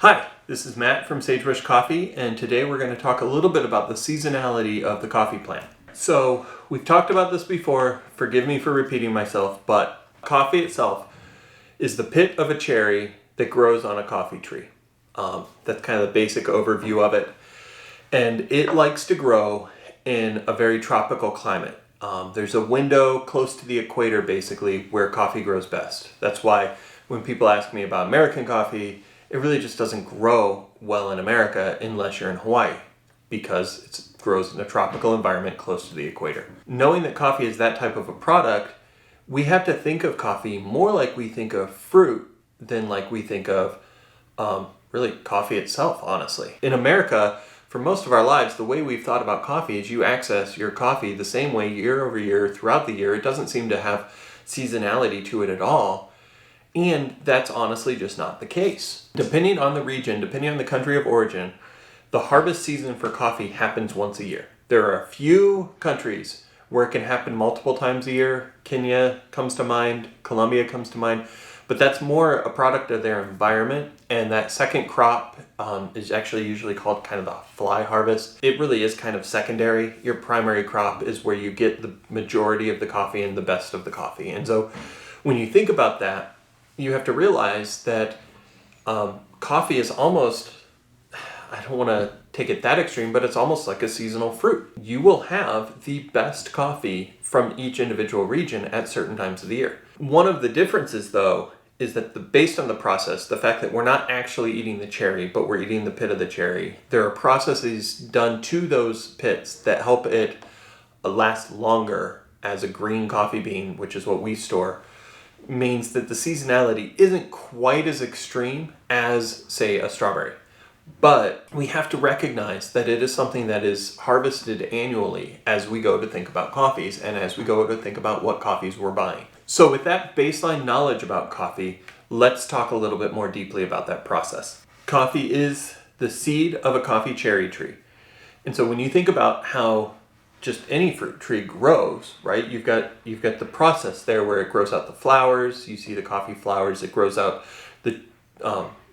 Hi, this is Matt from Sagebrush Coffee, and today we're going to talk a little bit about the seasonality of the coffee plant. So, we've talked about this before, forgive me for repeating myself, but coffee itself is the pit of a cherry that grows on a coffee tree. That's kind of the basic overview of it. And it likes to grow in a very tropical climate. There's a window close to the equator, basically, where coffee grows best. That's why when people ask me about American coffee, it really just doesn't grow well in America unless you're in Hawaii, because it grows in a tropical environment close to the equator. Knowing that coffee is that type of a product, we have to think of coffee more like we think of fruit than like we think of really coffee itself, honestly. In America, for most of our lives, the way we've thought about coffee is you access your coffee the same way year over year throughout the year. It doesn't seem to have seasonality to it at all. And that's honestly just not the case. Depending on the region, depending on the country of origin, the harvest season for coffee happens once a year. There are a few countries where it can happen multiple times a year. Kenya comes to mind, Colombia comes to mind, but that's more a product of their environment. And that second crop is actually usually called kind of the fly harvest. It really is kind of secondary. Your primary crop is where you get the majority of the coffee and the best of the coffee. And so when you think about that, you have to realize that coffee is almost, I don't want to take it that extreme, but it's almost like a seasonal fruit. You will have the best coffee from each individual region at certain times of the year. One of the differences, though, is that based on the process, the fact that we're not actually eating the cherry, but we're eating the pit of the cherry, there are processes done to those pits that help it last longer as a green coffee bean, which is what we store, means that the seasonality isn't quite as extreme as, say, a strawberry. But we have to recognize that it is something that is harvested annually as we go to think about coffees and as we go to think about what coffees we're buying. So with that baseline knowledge about coffee, let's talk a little bit more deeply about that process. Coffee is the seed of a coffee cherry tree. And so when you think about how just any fruit tree grows, right? You've got the process there where it grows out the flowers. You see the coffee flowers. It grows out the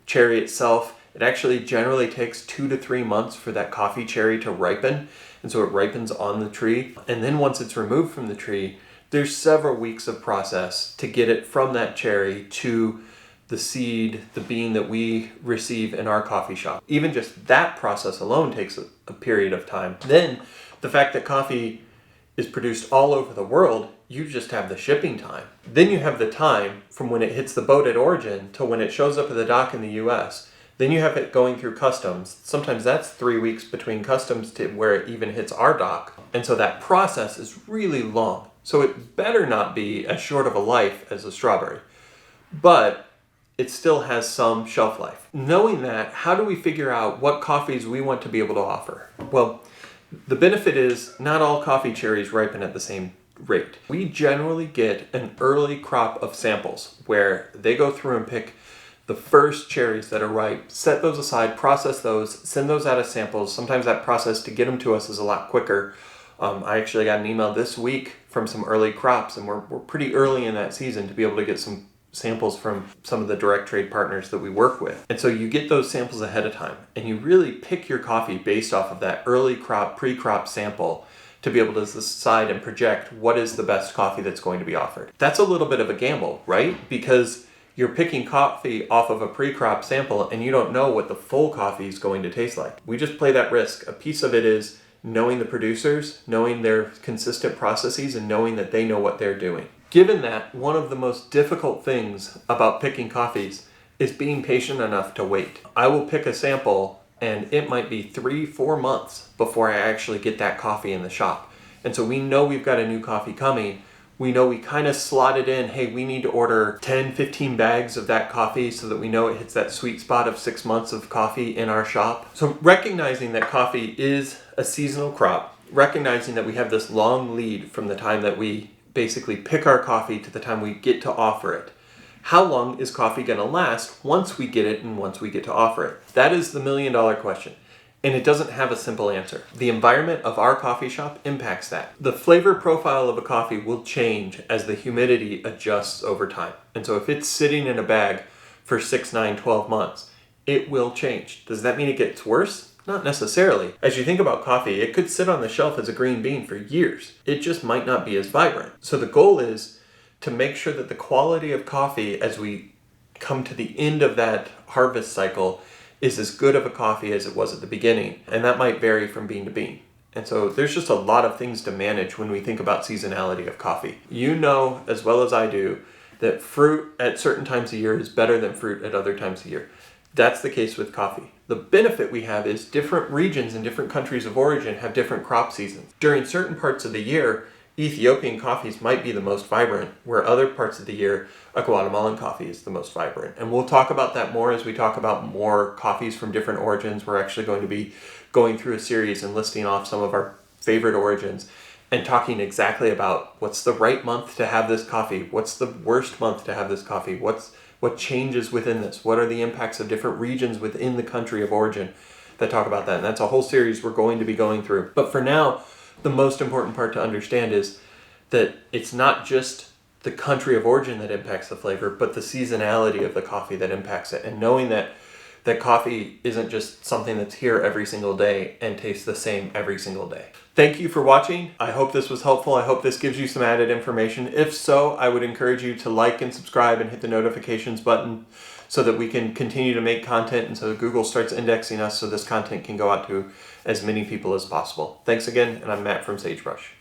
cherry itself. It actually generally takes 2 to 3 months for that coffee cherry to ripen, and so it ripens on the tree. And then once it's removed from the tree, there's several weeks of process to get it from that cherry to the seed, the bean that we receive in our coffee shop. Even just that process alone takes a period of time. Then the fact that coffee is produced all over the world, you just have the shipping time. Then you have the time from when it hits the boat at origin to when it shows up at the dock in the US. Then you have it going through customs. Sometimes that's 3 weeks between customs to where it even hits our dock. And so that process is really long. So it better not be as short of a life as a strawberry. But it still has some shelf life. Knowing that, how do we figure out what coffees we want to be able to offer? Well, the benefit is not all coffee cherries ripen at the same rate. We generally get an early crop of samples where they go through and pick the first cherries that are ripe, set those aside, process those, send those out as samples. Sometimes that process to get them to us is a lot quicker. I actually got an email this week from some early crops, and we're pretty early in that season to be able to get some samples from some of the direct trade partners that we work with. And so you get those samples ahead of time, and you really pick your coffee based off of that early crop, pre-crop sample to be able to decide and project what is the best coffee that's going to be offered. That's a little bit of a gamble, right? Because you're picking coffee off of a pre-crop sample and you don't know what the full coffee is going to taste like. We just play that risk. A piece of it is knowing the producers, knowing their consistent processes, and knowing that they know what they're doing. Given that, one of the most difficult things about picking coffees is being patient enough to wait. I will pick a sample and it might be 3-4 months before I actually get that coffee in the shop. And so we know we've got a new coffee coming. We know we kind of slotted in, hey, we need to order 10-15 bags of that coffee so that we know it hits that sweet spot of 6 months of coffee in our shop. So recognizing that coffee is a seasonal crop, recognizing that we have this long lead from the time that we basically pick our coffee to the time we get to offer it. How long is coffee going to last once we get it and once we get to offer it? That is the million-dollar question. And it doesn't have a simple answer. The environment of our coffee shop impacts that. The flavor profile of a coffee will change as the humidity adjusts over time. And so if it's sitting in a bag for 6, 9, 12 months, it will change. Does that mean it gets worse? Not necessarily. As you think about coffee, it could sit on the shelf as a green bean for years. It just might not be as vibrant. So the goal is to make sure that the quality of coffee as we come to the end of that harvest cycle is as good of a coffee as it was at the beginning. And that might vary from bean to bean. And so there's just a lot of things to manage when we think about seasonality of coffee. You know as well as I do that fruit at certain times of year is better than fruit at other times of year. That's the case with coffee. The benefit we have is different regions and different countries of origin have different crop seasons. During certain parts of the year, Ethiopian coffees might be the most vibrant, where other parts of the year, a Guatemalan coffee is the most vibrant. And we'll talk about that more as we talk about more coffees from different origins. We're actually going to be going through a series and listing off some of our favorite origins and talking exactly about what's the right month to have this coffee, what's the worst month to have this coffee, what changes within this, what are the impacts of different regions within the country of origin that talk about that. And that's a whole series we're going to be going through. But for now, the most important part to understand is that it's not just the country of origin that impacts the flavor, but the seasonality of the coffee that impacts it. And knowing that coffee isn't just something that's here every single day and tastes the same every single day. Thank you for watching. I hope this was helpful. I hope this gives you some added information. If so, I would encourage you to like and subscribe and hit the notifications button so that we can continue to make content and so that Google starts indexing us so this content can go out to as many people as possible. Thanks again, and I'm Matt from Sagebrush.